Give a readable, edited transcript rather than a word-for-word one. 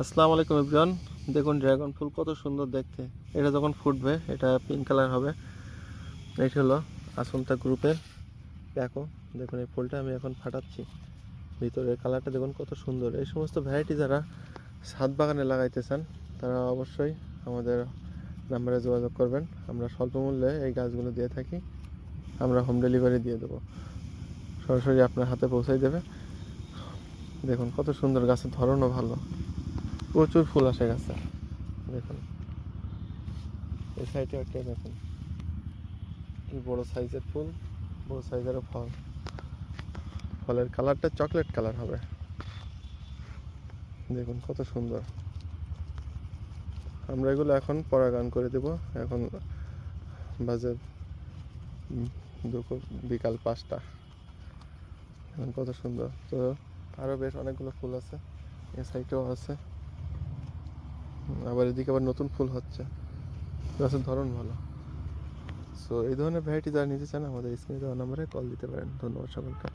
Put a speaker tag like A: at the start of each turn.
A: আসসালামু আলাইকুম এভরিওয়ান। দেখুন ড্রাগন ফুল কত সুন্দর দেখতে। এটা যখন ফুটবে এটা পিঙ্ক কালার হবে। এটা হলো আসন্তা গ্রুপের দেখো। দেখুন এই ফুলটা আমি এখন ফাটাচ্ছি। ভিতরের কালারটা দেখুন কত সুন্দর। এই সমস্ত ভ্যারাইটি যারা ছাদ বাগানে লাগাইতে চান তারা অবশ্যই আমাদের নাম্বারে যোগাযোগ করবেন। আমরা স্বল্প মূল্যে এই গাছগুলো দিয়ে থাকি। আমরা হোম ডেলিভারি দিয়ে দেবো, সরাসরি আপনার হাতে পৌঁছাই দেবে। দেখুন কত সুন্দর, গাছের ধরনও ভালো, প্রচুর ফুল আসে গাছে। দেখুন এই সাইডে একটা দেখুন কি বড় সাইজের ফুল, বড় সাইজেরও ফল। ফলের কালারটা চকলেট কালার হবে। দেখুন কত সুন্দর। আমরা এগুলো এখন পরাগায়ন করে দেব। এখন বাজে বিকাল 5টা। এখন কত সুন্দর। তো আরও বেশ অনেকগুলো ফুল আছে, এ সাইডেও আছে, আবার এদিকে আবার নতুন ফুল হচ্ছে। গাছের ধরন ভালো। সো এই ধরনের ভ্যারাইটি যারা নিতে চান আমাদের স্ক্রিনে দেওয়া নাম্বারে কল দিতে পারেন। ধন্যবাদ সকলকে।